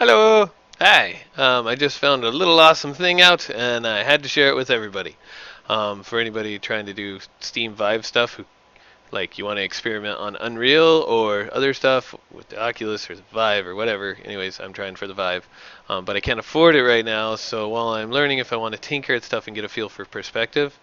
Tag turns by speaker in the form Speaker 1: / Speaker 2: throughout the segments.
Speaker 1: Hello. Hi. I just found a little awesome thing out, and I had to share it with everybody. For anybody trying to do Steam Vive stuff, who like you want to experiment on Unreal or other stuff with the Oculus or the Vive or whatever. Anyways, I'm trying for the Vive, but I can't afford it right now. So while I'm learning, if I want to tinker at stuff and get a feel for perspective,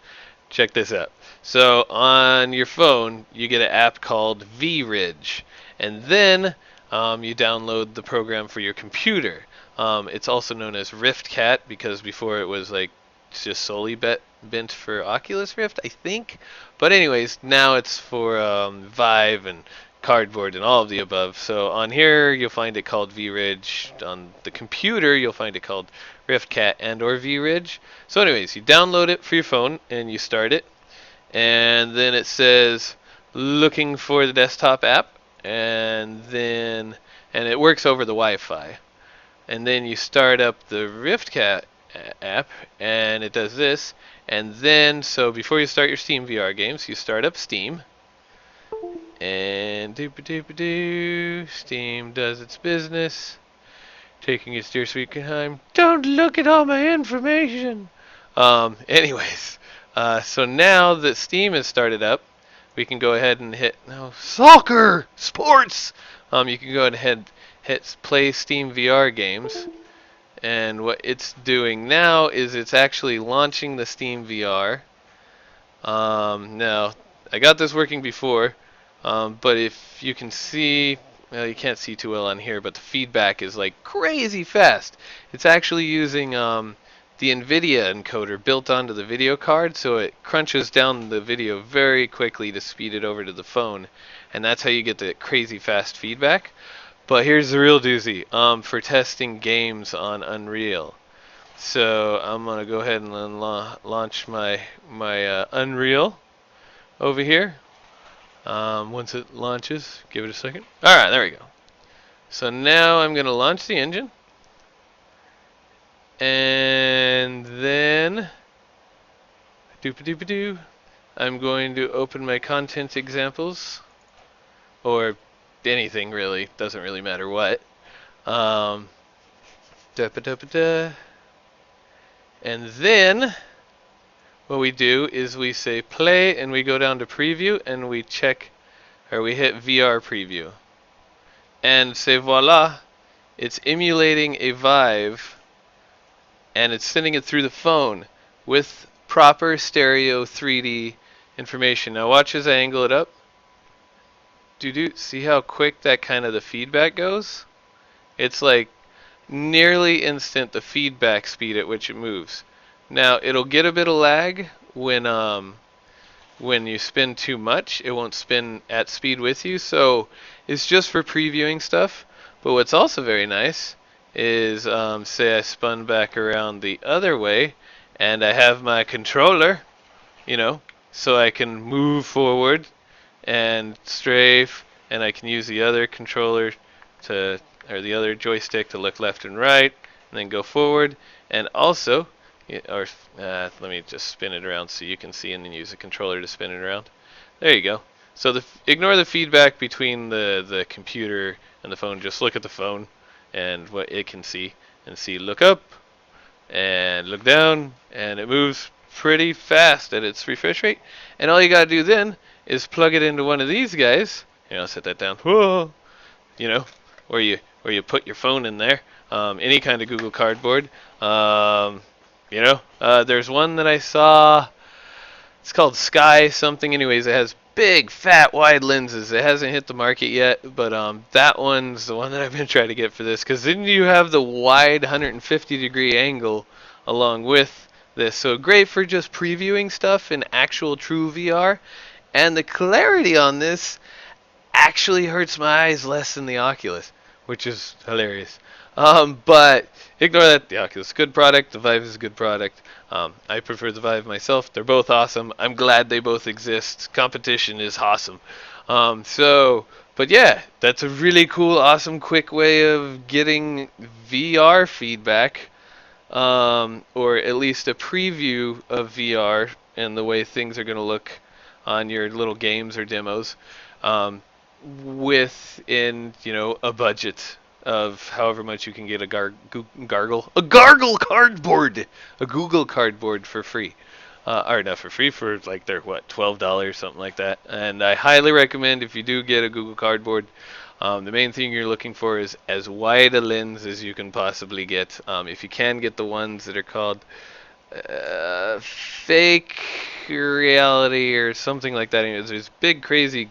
Speaker 1: check this out. So on your phone, you get an app called VRidge, and then you download the program for your computer. It's also known as RiftCat because before it was like just solely bent for Oculus Rift, I think. But anyways, now it's for Vive and Cardboard and all of the above. So on here you'll find it called VRidge. On the computer you'll find it called RiftCat and or VRidge. So anyways, you download it for your phone and you start it, and then it says looking for the desktop app, and it works over the Wi-Fi. And then you start up the RiftCat app, and it does this. And then, so before you start your Steam VR games, you start up Steam, and doop-a-doop-a-doo, Steam does its business, taking its dear sweet time. Don't look at all my information. Anyways, so now that Steam has started up, we can go ahead and hit soccer sports. You can go ahead and hit play Steam VR games, and what it's doing now is it's actually launching the Steam VR. Now I got this working before, but if you can see, well, you can't see too well on here, but the feedback is like crazy fast. It's actually using the NVIDIA encoder built onto the video card, so it crunches down the video very quickly to speed it over to the phone, and that's how you get the crazy fast feedback. But here's the real doozy, for testing games on Unreal. So I'm gonna go ahead and launch my Unreal over here. Once it launches, give it a second. All right, there we go. So now I'm gonna launch the engine. And then, doop-a-doop-a-doo, I'm going to open my content examples, or anything really, doesn't really matter what. Da-ba-da-ba-da. And then, what we do is we say play, and we go down to preview, and we check, or we hit VR preview. And say voila, it's emulating a Vive, and it's sending it through the phone with proper stereo 3D information. Now watch as I angle it up. See how quick that kind of the feedback goes? It's like nearly instant the feedback speed at which it moves. Now it'll get a bit of lag when you spin too much. It won't spin at speed with you, so it's just for previewing stuff. But what's also very nice is, say I spun back around the other way, and I have my controller, so I can move forward and strafe, and I can use the other controller or the other joystick to look left and right, and then go forward, and also, let me just spin it around so you can see, and then use the controller to spin it around. There you go. So ignore the feedback between the computer and the phone. Just look at the phone and what it can see, and see look up and look down, and it moves pretty fast at its refresh rate. And all you gotta do then is plug it into one of these guys. I'll set that down. Whoa, where you put your phone in there. Any kind of Google Cardboard. There's one that I saw. It's called Sky something. Anyways, it has big, fat, wide lenses. It hasn't hit the market yet, but that one's the one that I've been trying to get for this, because then you have the wide 150-degree angle along with this. So great for just previewing stuff in actual true VR. And the clarity on this actually hurts my eyes less than the Oculus, which is hilarious. But ignore that. The Oculus is a good product. The Vive is a good product. I prefer the Vive myself. They're both awesome. I'm glad they both exist. Competition is awesome. But yeah, that's a really cool, awesome, quick way of getting VR feedback, or at least a preview of VR and the way things are going to look on your little games or demos, within a budget of however much you can get a gargle cardboard, a Google cardboard for free. Or not for free, for like they're what, $12, something like that. And I highly recommend, if you do get a Google cardboard, the main thing you're looking for is as wide a lens as you can possibly get. If you can get the ones that are called fake reality or something like that. Anyways, there's big, crazy.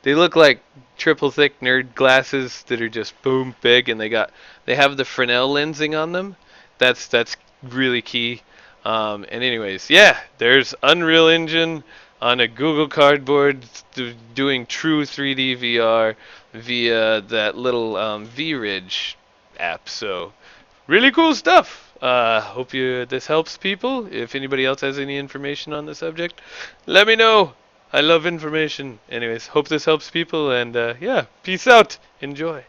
Speaker 1: They look like triple thick nerd glasses that are just boom big, and they have the Fresnel lensing on them. That's really key. And anyways, yeah, there's Unreal Engine on a Google Cardboard doing true 3D VR via that little VRidge app. So really cool stuff. Hope this helps people. If anybody else has any information on the subject, let me know. I love information. Anyways, hope this helps people, and yeah, peace out. Enjoy.